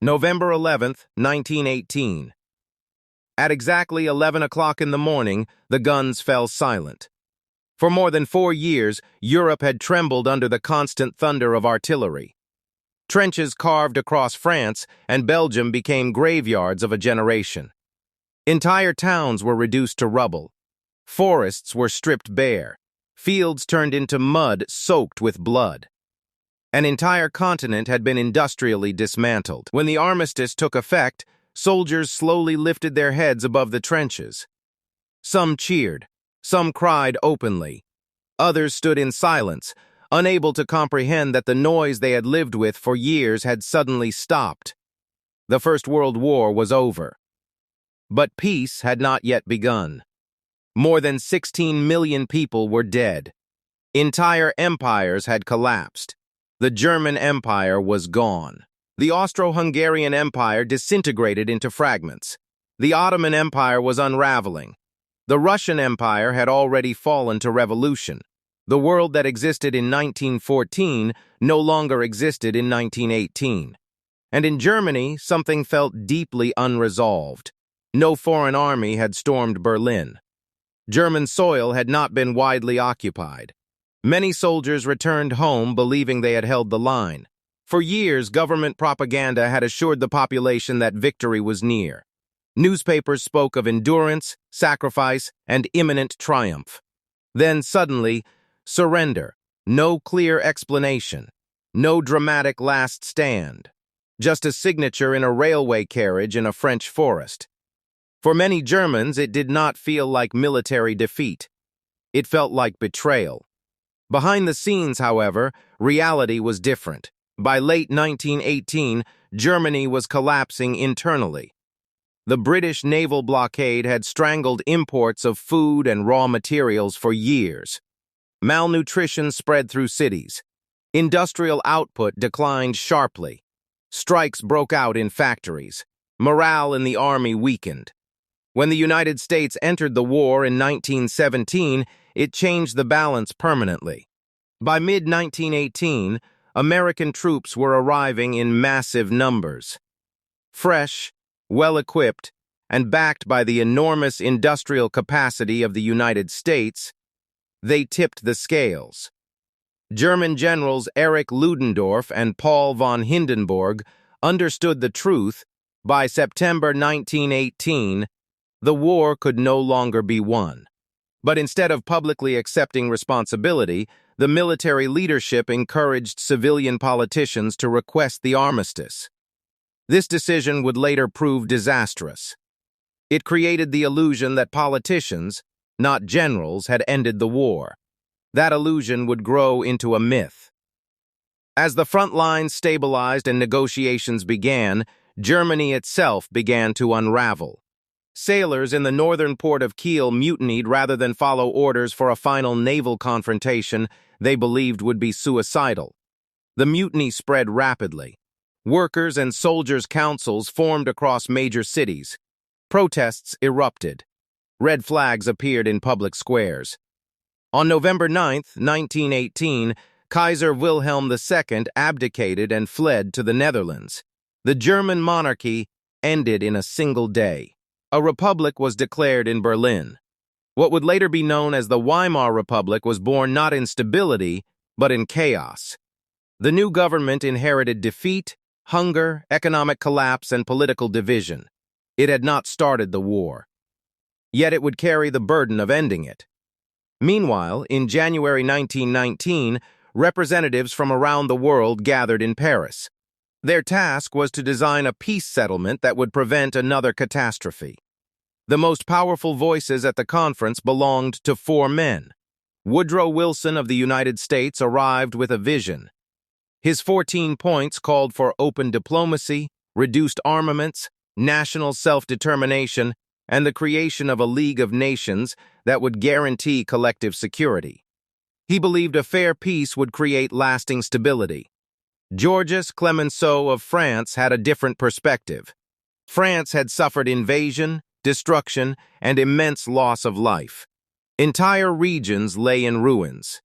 November 11th, 1918. At exactly 11 o'clock in the morning, the guns fell silent. For more than 4 years, Europe had trembled under the constant thunder of artillery. Trenches carved across France and Belgium became graveyards of a generation. Entire towns were reduced to rubble. Forests were stripped bare. Fields turned into mud soaked with blood. An entire continent had been industrially dismantled. When the armistice took effect, soldiers slowly lifted their heads above the trenches. Some cheered, some cried openly. Others stood in silence, unable to comprehend that the noise they had lived with for years had suddenly stopped. The First World War was over. But peace had not yet begun. More than 16 million people were dead. Entire empires had collapsed. The German Empire was gone. The Austro-Hungarian Empire disintegrated into fragments. The Ottoman Empire was unraveling. The Russian Empire had already fallen to revolution. The world that existed in 1914 no longer existed in 1918. And in Germany, something felt deeply unresolved. No foreign army had stormed Berlin. German soil had not been widely occupied. Many soldiers returned home believing they had held the line. For years, government propaganda had assured the population that victory was near. Newspapers spoke of endurance, sacrifice, and imminent triumph. Then suddenly, surrender. No clear explanation. No dramatic last stand. Just a signature in a railway carriage in a French forest. For many Germans, it did not feel like military defeat. It felt like betrayal. Behind the scenes, however, reality was different. By late 1918, Germany was collapsing internally. The British naval blockade had strangled imports of food and raw materials for years. Malnutrition spread through cities. Industrial output declined sharply. Strikes broke out in factories. Morale in the army weakened. When the United States entered the war in 1917, it changed the balance permanently. By mid-1918, American troops were arriving in massive numbers. Fresh, well-equipped, and backed by the enormous industrial capacity of the United States, they tipped the scales. German generals Erich Ludendorff and Paul von Hindenburg understood the truth. By September 1918, the war could no longer be won. But instead of publicly accepting responsibility, the military leadership encouraged civilian politicians to request the armistice. This decision would later prove disastrous. It created the illusion that politicians, not generals, had ended the war. That illusion would grow into a myth. As the front lines stabilized and negotiations began, Germany itself began to unravel. Sailors in the northern port of Kiel mutinied rather than follow orders for a final naval confrontation they believed would be suicidal. The mutiny spread rapidly. Workers' and soldiers' councils formed across major cities. Protests erupted. Red flags appeared in public squares. On November 9, 1918, Kaiser Wilhelm II abdicated and fled to the Netherlands. The German monarchy ended in a single day. A republic was declared in Berlin. What would later be known as the Weimar Republic was born not in stability, but in chaos. The new government inherited defeat, hunger, economic collapse, and political division. It had not started the war. Yet it would carry the burden of ending it. Meanwhile, in January 1919, representatives from around the world gathered in Paris. Their task was to design a peace settlement that would prevent another catastrophe. The most powerful voices at the conference belonged to 4 men. Woodrow Wilson of the United States arrived with a vision. His 14 points called for open diplomacy, reduced armaments, national self-determination, and the creation of a League of Nations that would guarantee collective security. He believed a fair peace would create lasting stability. Georges Clemenceau of France had a different perspective. France had suffered invasion, destruction, and immense loss of life. Entire regions lay in ruins.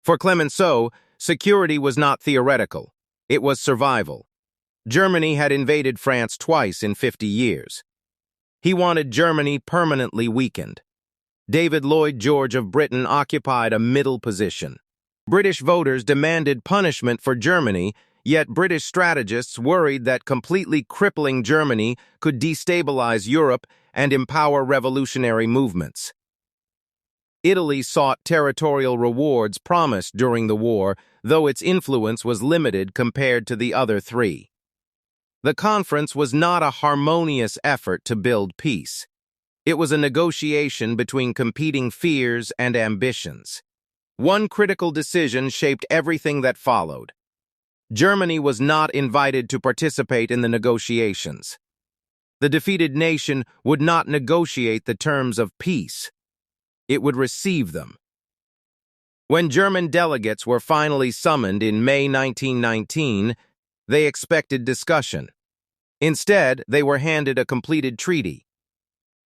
For Clemenceau, security was not theoretical. It was survival. Germany had invaded France twice in 50 years. He wanted Germany permanently weakened. David Lloyd George of Britain occupied a middle position. British voters demanded punishment for Germany, yet British strategists worried that completely crippling Germany could destabilize Europe and empower revolutionary movements. Italy sought territorial rewards promised during the war, though its influence was limited compared to the other three. The conference was not a harmonious effort to build peace. It was a negotiation between competing fears and ambitions. One critical decision shaped everything that followed. Germany was not invited to participate in the negotiations. The defeated nation would not negotiate the terms of peace. It would receive them. When German delegates were finally summoned in May 1919, they expected discussion. Instead, they were handed a completed treaty.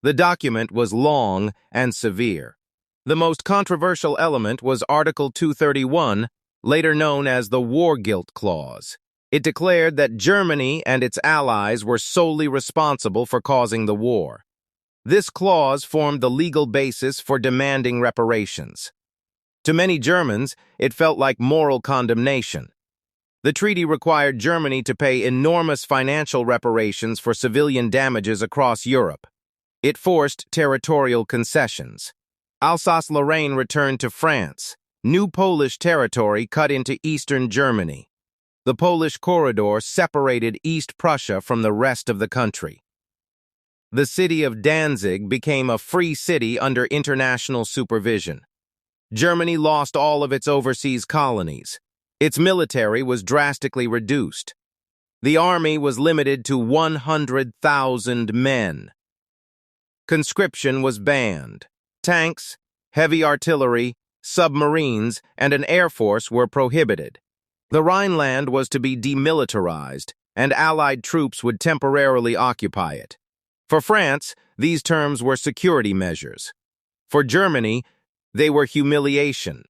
The document was long and severe. The most controversial element was Article 231, later known as the War Guilt Clause. It declared that Germany and its allies were solely responsible for causing the war. This clause formed the legal basis for demanding reparations. To many Germans, it felt like moral condemnation. The treaty required Germany to pay enormous financial reparations for civilian damages across Europe. It forced territorial concessions. Alsace-Lorraine returned to France. New Polish territory cut into eastern Germany. The Polish corridor separated East Prussia from the rest of the country. The city of Danzig became a free city under international supervision. Germany lost all of its overseas colonies. Its military was drastically reduced. The army was limited to 100,000 men. Conscription was banned. Tanks, heavy artillery, submarines, and an air force were prohibited. The Rhineland was to be demilitarized, and Allied troops would temporarily occupy it. For France, these terms were security measures. For Germany, they were humiliation.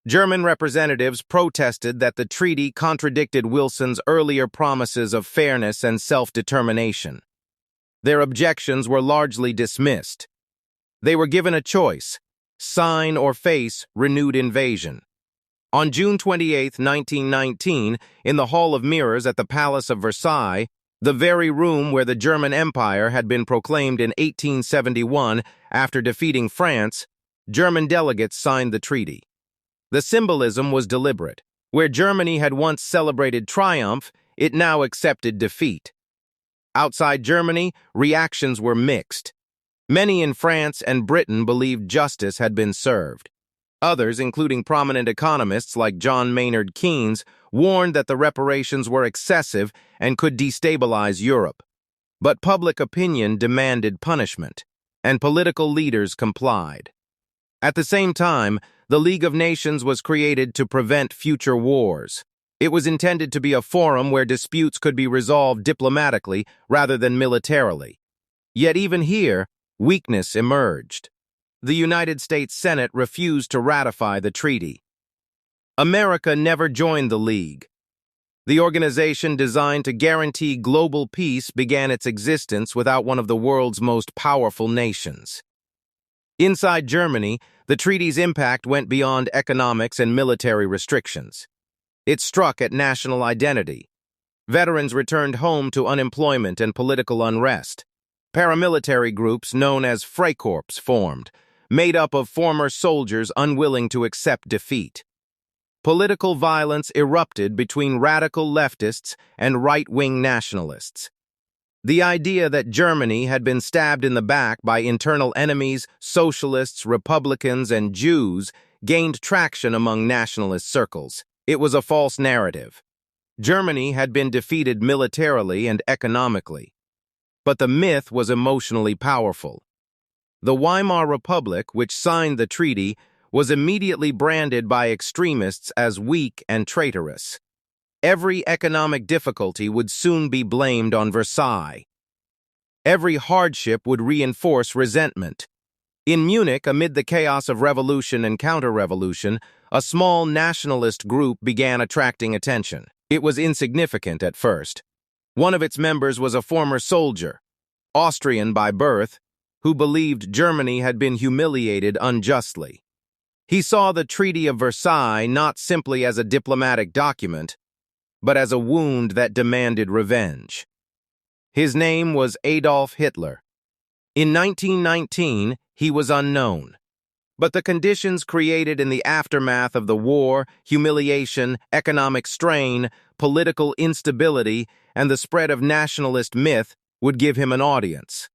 German representatives protested that the treaty contradicted Wilson's earlier promises of fairness and self-determination. Their objections were largely dismissed. They were given a choice: sign or face renewed invasion. On June 28, 1919, in the Hall of Mirrors at the Palace of Versailles, the very room where the German Empire had been proclaimed in 1871 after defeating France, German delegates signed the treaty. The symbolism was deliberate. Where Germany had once celebrated triumph, it now accepted defeat. Outside Germany, reactions were mixed. Many in France and Britain believed justice had been served. Others, including prominent economists like John Maynard Keynes, warned that the reparations were excessive and could destabilize Europe. But public opinion demanded punishment, and political leaders complied. At the same time, the League of Nations was created to prevent future wars. It was intended to be a forum where disputes could be resolved diplomatically rather than militarily. Yet even here, weakness emerged. The United States Senate refused to ratify the treaty. America never joined the League. The organization designed to guarantee global peace began its existence without one of the world's most powerful nations. Inside Germany, the treaty's impact went beyond economics and military restrictions. It struck at national identity. Veterans returned home to unemployment and political unrest. Paramilitary groups known as Freikorps formed, made up of former soldiers unwilling to accept defeat. Political violence erupted between radical leftists and right-wing nationalists. The idea that Germany had been stabbed in the back by internal enemies, socialists, Republicans, and Jews gained traction among nationalist circles. It was a false narrative. Germany had been defeated militarily and economically. But the myth was emotionally powerful. The Weimar Republic, which signed the treaty, was immediately branded by extremists as weak and traitorous. Every economic difficulty would soon be blamed on Versailles. Every hardship would reinforce resentment. In Munich, amid the chaos of revolution and counter-revolution, a small nationalist group began attracting attention. It was insignificant at first. One of its members was a former soldier, Austrian by birth, who believed Germany had been humiliated unjustly. He saw the Treaty of Versailles not simply as a diplomatic document, but as a wound that demanded revenge. His name was Adolf Hitler. In 1919, he was unknown. But the conditions created in the aftermath of the war, humiliation, economic strain, political instability, and the spread of nationalist myth would give him an audience.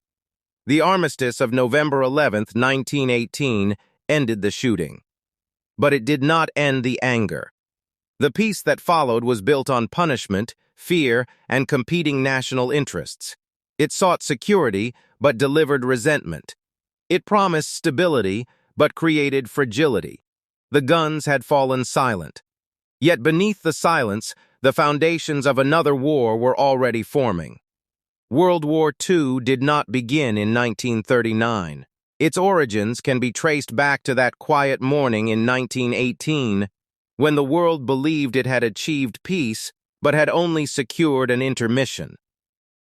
The armistice of November 11, 1918, ended the shooting. But it did not end the anger. The peace that followed was built on punishment, fear, and competing national interests. It sought security, but delivered resentment. It promised stability, but created fragility. The guns had fallen silent. Yet beneath the silence, the foundations of another war were already forming. World War II did not begin in 1939. Its origins can be traced back to that quiet morning in 1918, when the world believed it had achieved peace, but had only secured an intermission.